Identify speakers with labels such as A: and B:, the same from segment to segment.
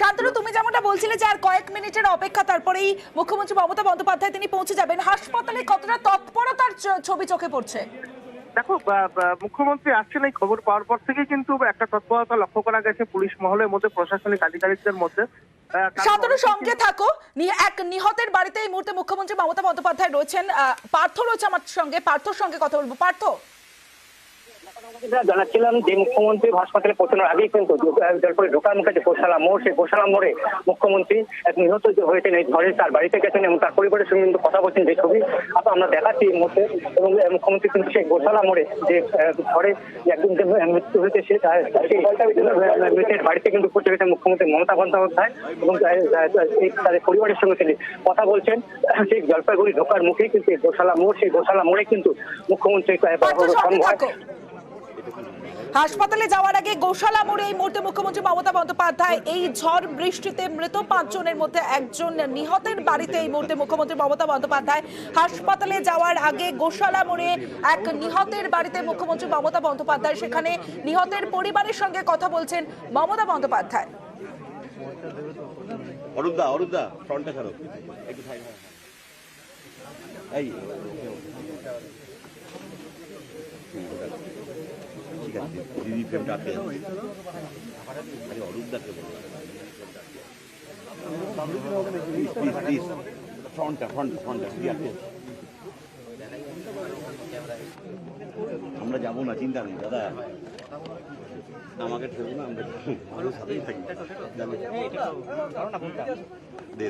A: শান্তনু, তুমি যেমনটা বলছিলে যে আর কয়েক মিনিটের অপেক্ষা, তারপরেই মুখ্যমন্ত্রী মমতা বন্দ্যোপাধ্যায় তিনি পৌঁছে যাবেন। হাসপাতালে কতটা তৎপরতার ছবি চোখে পড়ছে?
B: দেখো, মুখ্যমন্ত্রী আসছেন এই খবর পাওয়ার পর থেকে কিন্তু একটা তৎপরতা লক্ষ্য করা গেছে পুলিশ মহলের মধ্যে, প্রশাসনিক আধিকারিকদের মধ্যে।
A: শান্তনু, সঙ্গে থাকো। এক নিহতের বাড়িতে এই মুহূর্তে মুখ্যমন্ত্রী মমতা বন্দ্যোপাধ্যায় রয়েছেন। পার্থ রয়েছে আমার সঙ্গে, পার্থর সঙ্গে কথা বলবো। পার্থ,
C: জানাচ্ছিলাম যে মুখ্যমন্ত্রী হাসপাতালে পৌঁছানোর আগেই কিন্তু জলপাইগুড়ি ঢোকার মুখে যে গোশালা মোড়, সেই গোশালা মোড়ে মুখ্যমন্ত্রী এক নিহত হয়েছেন এই ঝড়ে তার বাড়িতে গেছেন এবং তার পরিবারের সঙ্গে কিন্তু কথা বলছেন, যে ছবি আমরা দেখাচ্ছি এই মুহূর্তে। এবং মুখ্যমন্ত্রী কিন্তু সেই গোশালা মোড়ে যে ঝড়ে একজন যে মৃত্যু হয়েছে সেই মৃতের বাড়িতে কিন্তু পৌঁছে গেছেন মুখ্যমন্ত্রী মমতা বন্দ্যোপাধ্যায় এবং তাদের পরিবারের সঙ্গে তিনি কথা বলছেন। সেই জলপাইগুড়ি ঢোকার মুখেই কিন্তু গোশালা মোড়, সেই গোশালা মোড়ে কিন্তু মুখ্যমন্ত্রী
A: হাসপাতালে যাওয়ার আগে গোশালা মোড়ে এই মুহূর্তে মুখ্যমন্ত্রী মমতা বন্দ্যোপাধ্যায় এই ঝড় বৃষ্টিতে মৃত 5 জনের মধ্যে একজন নিহতের বাড়িতে এই মুহূর্তে মুখ্যমন্ত্রী মমতা বন্দ্যোপাধ্যায়। হাসপাতালে যাওয়ার আগে গোশালা মোড়ে এক নিহতের বাড়িতে মুখ্যমন্ত্রী মমতা বন্দ্যোপাধ্যায়, সেখানে নিহতের পরিবারের সঙ্গে কথা বলছেন মমতা বন্দ্যোপাধ্যায়।
D: অরুদ্ধা ফ্রন্টে ছাড়ো একটু সাইড এই ঠিক আছে দিদি ফ্রেমটা আপনি আরে অরুদ্ধাকে প্লিজ ফ্রন্টটা আমরা যাবো না, চিন্তা নেই দাদা, আমাকে ঠেকো না, আমরা সাথেই থাকি। দে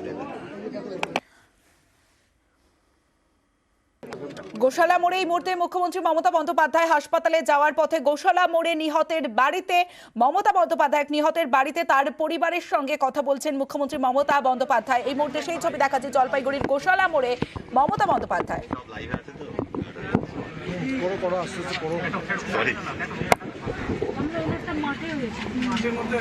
A: গোশালা মোড়ে এই মুহূর্তে মুখ্যমন্ত্রী মমতা বন্দ্যোপাধ্যায় হাসপাতালে যাওয়ার পথে গোশালা মোড়ে নিহতের বাড়িতে মমতা বন্দ্যোপাধ্যায়, এক নিহতের বাড়িতে তার পরিবারের সঙ্গে কথা বলছেন মুখ্যমন্ত্রী মমতা বন্দ্যোপাধ্যায়। এই মুহূর্তে সেই ছবি দেখাচ্ছে জলপাইগুড়ির গোশালা মোড়ে মমতা বন্দ্যোপাধ্যায়।
E: মাঠের মধ্যে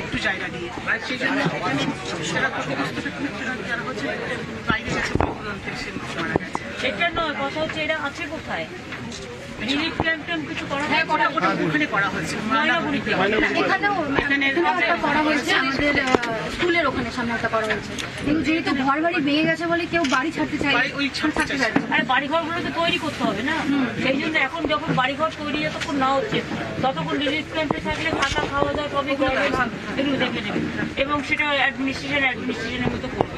E: একটু জায়গা দিয়ে সেই জন্য
F: এটা নয়, কথা হচ্ছে এটা আছে কোথায়? রিলিফ ক্যাম্প কিছু করা হয়?
E: ওখানে করা হয়েছে
G: এখানেও করা হয়েছে, আমাদের স্কুলের ওখানে সামনে একটা করা হয়েছে। কিন্তু যেহেতু ঘর বাড়ি ভেঙে গেছে বলে কেউ বাড়ি ছাড়তে চায়, থাকতে চায়।
F: আরে বাড়িঘরগুলো তো তৈরি করতে হবে না, সেই জন্য এখন যখন বাড়িঘর তৈরি যতক্ষণ না হচ্ছে ততক্ষণ রিলিফ ক্যাম্পে থাকলে থাকা খাওয়া দাওয়া সবই এগুলো দেখে নেবে এবং সেটা অ্যাডমিনিস্ট্রেশনের মতো করবে।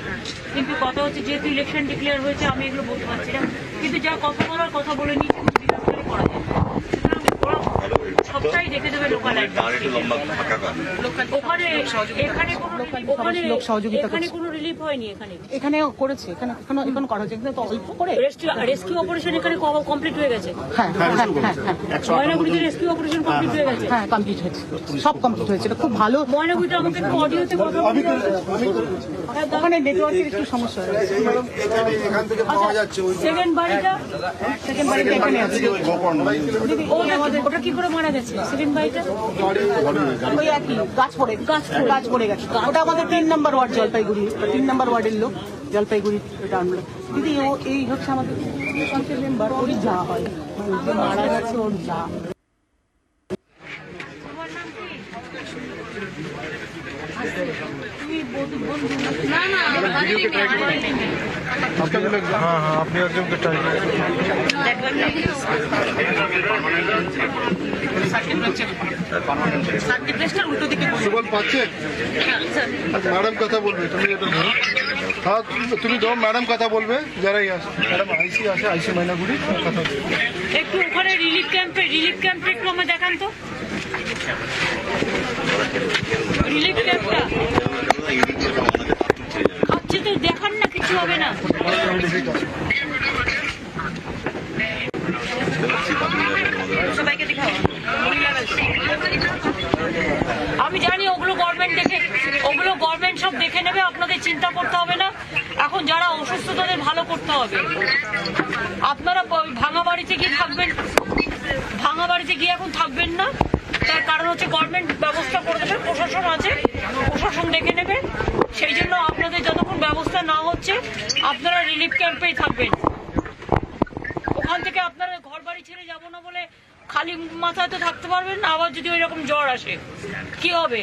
F: কিন্তু কথা হচ্ছে যেহেতু ইলেকশন ডিক্লেয়ার হয়েছে আমি এগুলো বলতে পারছি না, কিন্তু যা কথা বলার কথা বলে নিয়েছে করা যায়। সবটাই দেখে দেবে লোকাল এখানে কোনো রিলিফ হয়নি।
E: এখানে করেছে, এখানে করা হয়েছে, কিন্তু অল্প করে
F: রেস্কিউ অপারেশন এখানে কমপ্লিট হয়ে গেছে।
E: হ্যাঁ,
F: ময়নাগুড়িতে রেস্কিউ অপারেশন কমপ্লিট হয়ে গেছে।
E: হ্যাঁ, কমপ্লিট হয়েছে, সব কমপ্লিট হয়েছে, এটা খুব ভালো।
F: ময়নাগুড়িতে আমাকে অডিওতে কথা বলতে
E: ওখানে নেটওয়ার্কের একটু সমস্যা হয়েছে।
F: সেকেন্ড বাড়িটা
E: এখানে আছে।
F: ওটা কি করে মারা গেছে? সেকেন্ড বাড়িটা
E: ওই একই গাছ পড়ে গেছে। ওটা আমাদের 3 নম্বর ওয়ার্ড, জলপাইগুড়ি 3 নম্বর ওয়ার্ডের লোক, জলপাইগুড়ি টাউন। দিদি এই হচ্ছে আমাদের মেম্বার, ওরই যা হয়, যে মারা গেছে ওর যা।
F: তুমি
G: না না
H: हाँ हाँ अपने अर्जुन के टाइम সুবল পাচ্ছে ম্যাডাম কথা বলবে তুমি এটা ধরো হ্যাঁ তুমি ধরো ম্যাডাম কথা বলবে যারাই আসে ম্যাডাম আইসি আসে আইসি মাইনাগুড়ি কথা বলবে
F: একটু ওখানে রিলিফ ক্যাম্পে একটু আমার দেখান তো রিলিফ ক্যাম্পটা আচ্ছা তো দেখান না, কিছু হবে না। সবাইকে দেখাও। আমি জানি ওগুলো গভর্নমেন্ট সব দেখে নেবে, আপনাদের চিন্তা করতে হবে না। এখন যারা অসুস্থ তাদের ভালো করতে হবে। আপনারা ভাঙা বাড়িতে গিয়ে এখন থাকবেন না, তার কারণ হচ্ছে গভর্নমেন্ট ব্যবস্থা করে দেবে, প্রশাসন আছে, প্রশাসন দেখে নেবে। সেই জন্য আপনাদের যতক্ষণ ব্যবস্থা না হচ্ছে আপনারা রিলিফ ক্যাম্পেই থাকবেন। ওখান থেকে আপনারা ঘর বাড়ি ছেড়ে যাবো না বলে খালি মাথায় তো থাকতে পারবেন না, আবার যদি ওই রকম জ্বর আসে কি হবে?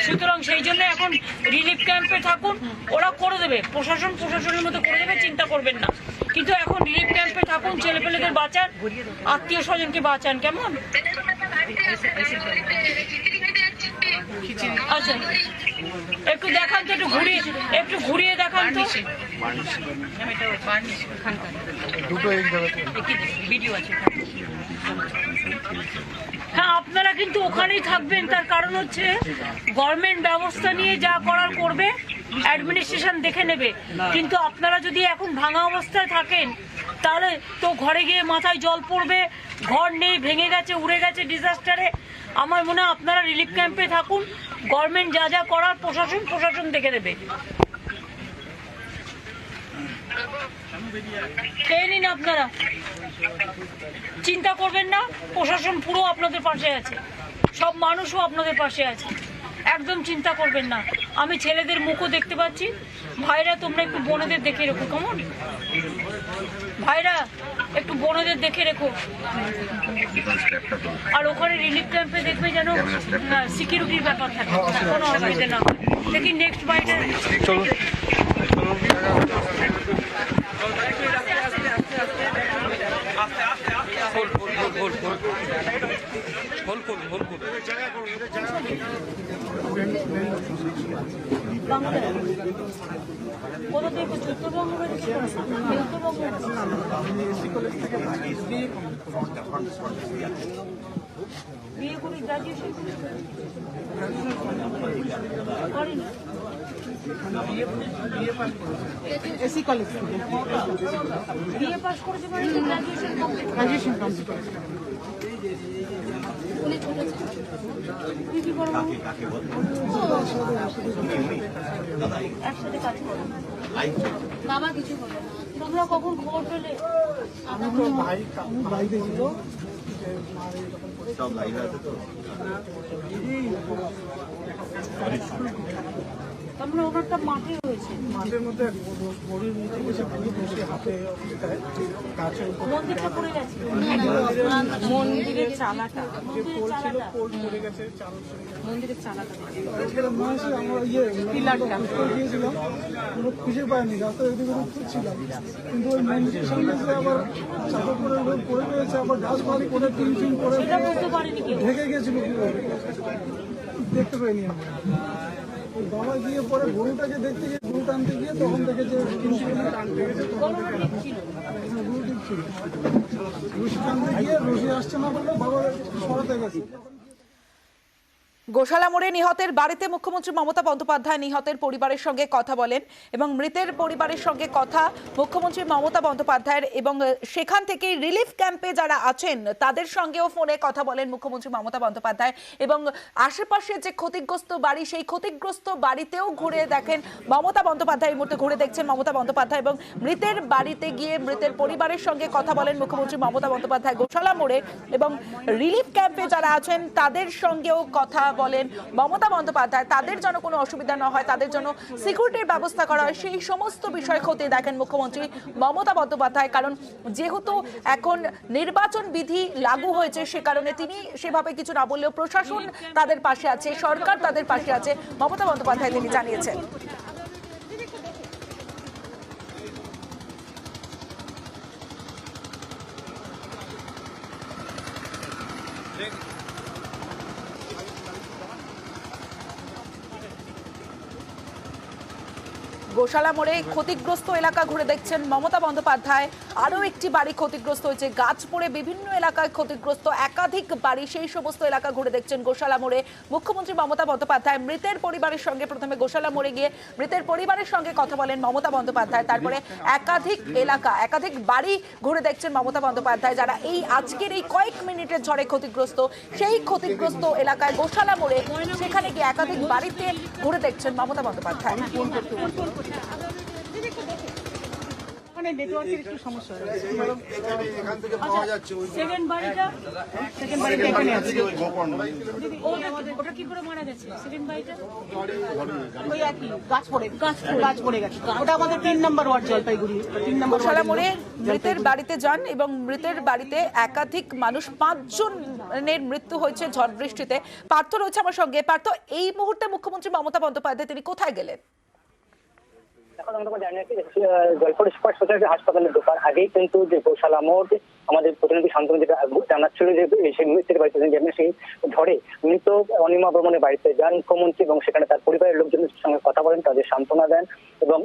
F: সুতরাং সেই জন্য এখন রিলিফ ক্যাম্পে থাকুন, ওরা করে দেবে, প্রশাসনের মতো করে দেবে, চিন্তা করবেন না। কিন্তু এখন রিলিফ ক্যাম্পে থাকুন, ছেলেপেলেদের বাঁচান, আত্মীয় স্বজনকে বাঁচান, কেমন? আচ্ছা একটু দেখান তো, একটু ঘুরিয়ে দেখান তো।
H: দুটো এক জায়গাতে
F: ভিডিও আছে। হ্যাঁ আপনারা কিন্তু ওখানেই থাকবেন, তার কারণ হচ্ছে গভর্নমেন্ট ব্যবস্থা নিয়ে যা করার করবে, অ্যাডমিনিস্ট্রেশন দেখে নেবে। কিন্তু আপনারা যদি এখন ভাঙা অবস্থায় থাকেন তাহলে তো ঘরে গিয়ে মাথায় জল পড়বে, ঘর নেই, ভেঙে গেছে, উড়ে গেছে ডিজাস্টারে। আমার মনে হয় আপনারা রিলিফ ক্যাম্পে থাকুন, গভর্নমেন্ট যা যা করার প্রশাসন দেখে দেবে। খেয়ে নিন, আপনারা চিন্তা করবেন না, প্রশাসন পুরো আপনাদের পাশে আছে, সব মানুষও আপনাদের পাশে আছে, একদম চিন্তা করবেন না। আমি ছেলেদের মুখও দেখতে পাচ্ছি। ভাইরা তোমরা একটু বোনেদের দেখে রেখো, কেমন? ভাইরা একটু বোনেদের দেখে রেখো। আর ওখানে রিলিফ ক্যাম্পে দেখবে যেন সিকিউরিটির ব্যাপার থাকে, কোনো অসুবিধা না হয়। দেখি নেক্সট বাইরে
H: চলো
F: বিয়ে করে গ্রাজুয়েশন করেনি,
E: এসি কলেজ থেকে
F: বিয়ে পাস করেছে মানে গ্রাজুয়েশন কমপ্লিট। কি কি করবো? একসাথে কাজ করো,
G: বাবা কিছু বলে না।
F: তোমরা কখন খবর পেলে?
H: বাইরে ছিল
D: সব লাইভ আছে তো
F: তোমরা ওনারটা মাঠে রয়েছে,
H: মাঠের মধ্যে বড়ির মধ্যে বসে বসে হাতে গাছের উপর
F: মন্দিরটা পড়ে গেছে,
E: মন্দিরের চালাটা
H: পোল পড়ে গেছে চাল
E: মন্দিরের চালাটা
H: আমরা পিলারটা গিয়েছিলাম, আমরা খুঁজে পাইনি, রাস্তায় এদিকে খুঁজছিলাম, কিন্তু ওই মন্দিরের সামনে যে আবার চাপা পড়ে রয়েছে, আবার গাছ বাড়ি করে টিন করে
F: সেটা বুঝতে পারিনি কেউ।
H: ঢেকে গেছিল, দেখতে পাইনি আমরা। ওই বাবা গিয়ে পরে গরুটাকে দেখতে গিয়ে, গরু টানতে গিয়ে তখন দেখেছে
F: গরুটা ঠিক ছিল,
H: গরু ঠিক ছিল, রশি টানতে গিয়ে রশি আসছে না বলে বাবা সরাতে গেছে।
A: গোশালা মোড়ে নিহতের বাড়িতে মুখ্যমন্ত্রী মমতা বন্দ্যোপাধ্যায় নিহতের পরিবারের সঙ্গে কথা বলেন এবং মৃতের পরিবারের সঙ্গে কথা মুখ্যমন্ত্রী মমতা বন্দ্যোপাধ্যায়ের, এবং সেখান থেকে রিলিফ ক্যাম্পে যারা আছেন তাদের সঙ্গেও ফোনে কথা বলেন মুখ্যমন্ত্রী মমতা বন্দ্যোপাধ্যায়। এবং আশেপাশে যে ক্ষতিগ্রস্ত বাড়ি, সেই ক্ষতিগ্রস্ত বাড়িতেও ঘুরে দেখেন মমতা বন্দ্যোপাধ্যায়, এই মুহূর্তে ঘুরে দেখছেন মমতা বন্দ্যোপাধ্যায়, এবং মৃতের বাড়িতে গিয়ে মৃতের পরিবারের সঙ্গে কথা বলেন মুখ্যমন্ত্রী মমতা বন্দ্যোপাধ্যায় গোশালা মোড়ে, এবং রিলিফ ক্যাম্পে যারা আছেন তাদের সঙ্গেও কথা বলেন মমতা বন্দ্যোপাধ্যায়, তাদের যেন কোনো অসুবিধা না হয়, তাদের জন্য সিকিউরিটির ব্যবস্থা করা হয়, সেই সমস্ত বিষয় খতিয়ে দেখেন মুখ্যমন্ত্রী মমতা বন্দ্যোপাধ্যায়। কারণ যেহেতু এখন নির্বাচন বিধি লাগু হয়েছে, সে কারণে তিনি সেভাবে কিছু না বললেও প্রশাসন তাদের পাশে আছে, সরকার তাদের পাশে আছে, মমতা বন্দ্যোপাধ্যায় তিনি জানিয়েছেন। গোশালা মোড়ে ক্ষতিগ্রস্ত এলাকা ঘুরে দেখছেন মমতা বন্দ্যোপাধ্যায়। আরও একটি বাড়ি ক্ষতিগ্রস্ত হয়েছে, গাছ পড়ে বিভিন্ন এলাকায় ক্ষতিগ্রস্ত একাধিক বাড়ি, সেই সমস্ত এলাকা ঘুরে দেখছেন গোশালা মোড়ে মুখ্যমন্ত্রী মমতা বন্দ্যোপাধ্যায়। মৃতের পরিবারের সঙ্গে প্রথমে গোশালা মোড়ে গিয়ে মৃতের পরিবারের সঙ্গে কথা বলেন মমতা বন্দ্যোপাধ্যায়, তারপরে একাধিক এলাকা একাধিক বাড়ি ঘুরে দেখছেন মমতা বন্দ্যোপাধ্যায়, যারা এই আজকের এই কয়েক মিনিটের ঝড়ে ক্ষতিগ্রস্ত। সেই ক্ষতিগ্রস্ত এলাকায় গোশালা মোড়ে সেখানে গিয়ে একাধিক বাড়িতে ঘুরে দেখছেন মমতা বন্দ্যোপাধ্যায়।
E: মানে নেটওয়ার্কের একটু সমস্যা হয়েছে।
F: সেকেন্ড বাড়িটা
E: এখানে আছে।
F: ওটা কি করে মারা গেছে? সেকেন্ড বাড়িটা
E: ওই একই গাছ পড়ে গেছে। ওটা আমাদের 3 নম্বর ওয়ার্ড জলপাইগুড়ি 3 নম্বর
A: গোশালা মোড়ে মৃতের বাড়িতে যান এবং মৃতের বাড়িতে একাধিক মানুষ, 5 জনের মৃত্যু হয়েছে ঝড় বৃষ্টিতে। পার্থ রয়েছে আমার সঙ্গে। পার্থ, এই মুহূর্তে মুখ্যমন্ত্রী মমতা বন্দ্যোপাধ্যায় তিনি কোথায় গেলেন?
C: এখন আমরা জানিয়েছি জলপাইগুড়ি সুপার স্পেশালিটি হাসপাতালে ঢোকার আগেই কিন্তু যে গোশালা মোড়, আমাদের প্রতিনিধি শান্তনু যেটা জানাচ্ছিল যে সেই মৃতের বাড়িতে যেমন সেই ঝড়ে মৃত অনিমা বর্মনের বাড়িতে যান মুখ্যমন্ত্রী এবং সেখানে তার পরিবারের লোকজনের সঙ্গে কথা বলেন, তাদের সান্ত্বনা দেন এবং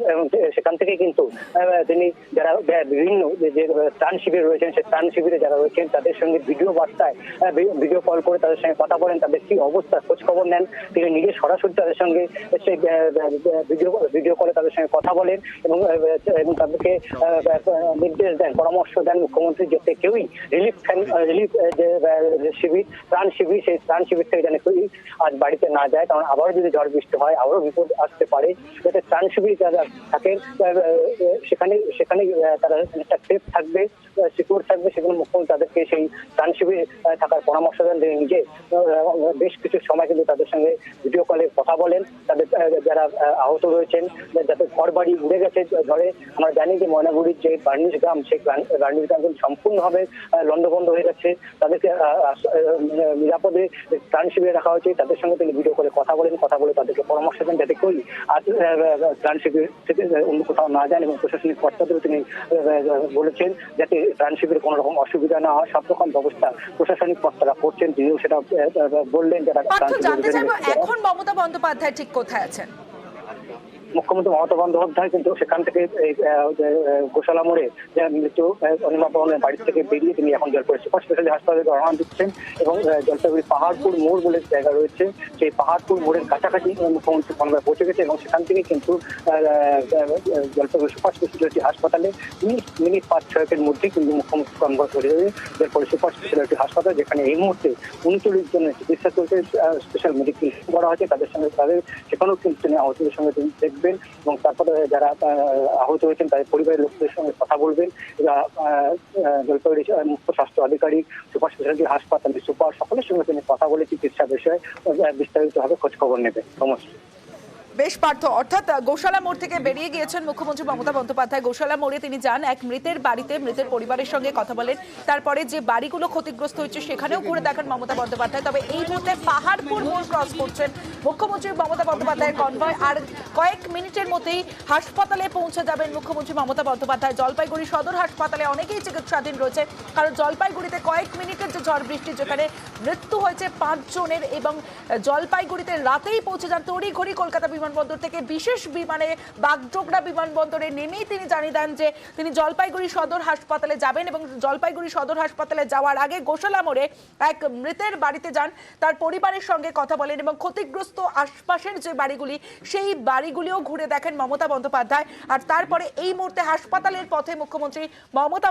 C: সেখান থেকে কিন্তু তিনি যারা বিভিন্ন যে ত্রাণ শিবির রয়েছেন সেই ত্রাণ শিবিরে যারা রয়েছেন তাদের সঙ্গে ভিডিও বার্তায় ভিডিও কল করে তাদের সঙ্গে কথা বলেন, তাদের কি অবস্থা খোঁজ খবর নেন। তিনি নিজে সরাসরি তাদের সঙ্গে সেই ভিডিও কলে তাদের সঙ্গে কথা বলেন এবং তাদেরকে নির্দেশ দেন, পরামর্শ দেন মুখ্যমন্ত্রী যাতে কেউই রিলিফ শিবির ত্রাণ শিবির সেই ত্রাণ শিবির থেকে যেন কেউই আজ বাড়িতে না যায়, কারণ আবারও যদি ঝড় বৃষ্টি হয় আবারও বিপদ আসতে পারে। যাতে ত্রাণ শিবির যারা থাকেন সেখানে তারা একটা সেফ থাকবে, সিকিউর থাকবে, সেগুলো মুখ্যমন্ত্রী তাদেরকে সেই ত্রাণ শিবিরে থাকার পরামর্শ দেন। নিজে বেশ কিছু সময় কিন্তু তাদের সঙ্গে ভিডিও কলে কথা বলেন, তাদের যারা আহত রয়েছেন, যাতে ঘর বাড়ি উড়ে গেছে ঝড়ে। আমরা জানি যে ময়নাগুড়ির যে বার্নিশ গ্রাম, সেই বার্নিশ গ্রাম সম্পূর্ণভাবে লন্ডভন্ড হয়ে গেছে, তাদেরকে নিরাপদে ত্রাণ শিবিরে রাখা হয়েছে। তাদের সঙ্গে তিনি ভিডিও করে কথা বলে তাদেরকে পরামর্শ দেন যাতে কেউ আজ ত্রাণ শিবির থেকে অন্য কোথাও না যান এবং প্রশাসনিক কর্তাদেরও তিনি বলেছেন যাতে ত্রাণ শিবিরে কোনো রকম অসুবিধা না হয়, সব রকম ব্যবস্থা প্রশাসনিক কর্তারা করছেন। তিনিও সেটা বললেন যারা
A: এখন মমতা বন্দ্যোপাধ্যায় ঠিক কোথায় আছেন?
C: মুখ্যমন্ত্রী মমতা বন্দ্যোপাধ্যায় কিন্তু সেখান থেকে গোশালা মোড়ে মৃত্যু অনিমা বর্মনের বাড়ি থেকে বেরিয়ে তিনি এখন জলপাইগুড়ি সুপার স্পেশালিটি হাসপাতালে রওনা দিচ্ছেন এবং জলপাইগুড়ি পাহাড়পুর মোড় বলে জায়গা রয়েছে, সেই পাহাড়পুর মোড়ের কাছাকাছি মুখ্যমন্ত্রী কনভয় পৌঁছে গেছে এবং সেখান থেকে কিন্তু জলপাইগুড়ি সুপার স্পেশালিটি হাসপাতালে মিনিট 5-6 মধ্যেই কিন্তু মুখ্যমন্ত্রী কনভয় করে যাবে জলপাইগুড়ি সুপার স্পেশালিটি হাসপাতাল, যেখানে এই মুহূর্তে 39 জনের চিকিৎসা চলছে, স্পেশাল মেডিকেল করা হয়েছে। সেখানেও কিন্তু তিনি আহতদের সঙ্গে তিনি দেখবেন এবং তারপরে যারা আহত হয়েছেন তাদের পরিবারের লোকদের সঙ্গে কথা বলবেন। জলপাইগুড়ি মুখ্য স্বাস্থ্য আধিকারিক, সুপার স্পেশালিটি হাসপাতালের সুপার, সকলের সঙ্গে তিনি কথা বলে চিকিৎসা বিষয়ে বিস্তারিতভাবে খোঁজ খবর নেবে। নমস্কার।
A: বেশ পার্থ, অর্থাৎ গোশালা মোড় থেকে বেরিয়ে গিয়েছেন মুখ্যমন্ত্রী মমতা বন্দ্যোপাধ্যায়। গোশালা মোড়ে তিনি যান, এক মৃতের বাড়িতে মৃতের পরিবারের সঙ্গে কথা বলেন, তারপরে যে বাড়িগুলো ক্ষতিগ্রস্ত হয়েছে সেখানেও ঘুরে দেখেন মমতা বন্দ্যোপাধ্যায়। তবে এই মুহূর্তে পাহাড়পুর মোড় ক্রস করছেন মুখ্যমন্ত্রী মমতা বন্দ্যোপাধ্যায়ের কনভয়, আর কয়েক মিনিটের মধ্যেই হাসপাতালে পৌঁছে যাবেন মুখ্যমন্ত্রী মমতা বন্দ্যোপাধ্যায়। জলপাইগুড়ি সদর হাসপাতালে অনেকেই চিকিৎসাধীন রয়েছে, কারণ জলপাইগুড়িতে কয়েক মিনিটের যে ঝড় বৃষ্টি যেখানে মৃত্যু হয়েছে 5 জনের এবং জলপাইগুড়িতে রাতেই পৌঁছে যান তড়িঘড়ি কলকাতা বিমানবন্দর থেকে বিশেষ বিমানে বাগডোগরা বিমানবন্দরে নেমেই তিনি জানিয়ে দেন যে তিনি জলপাইগুড়ি সদর হাসপাতালে যাবেন এবং জলপাইগুড়ি সদর হাসপাতালে যাওয়ার আগে গোশালা মোড়ে এক মৃতের বাড়িতে যান, তার পরিবারের সঙ্গে কথা বলেন এবং ক্ষতিগ্রস্ত আশপাশের যে বাড়িগুলি সেই বাড়িগুলিও ঘুরে দেখেন মমতা বন্দ্যোপাধ্যায়। আর তারপরে এই মুহূর্তে হাসপাতালের পথে মুখ্যমন্ত্রী মমতা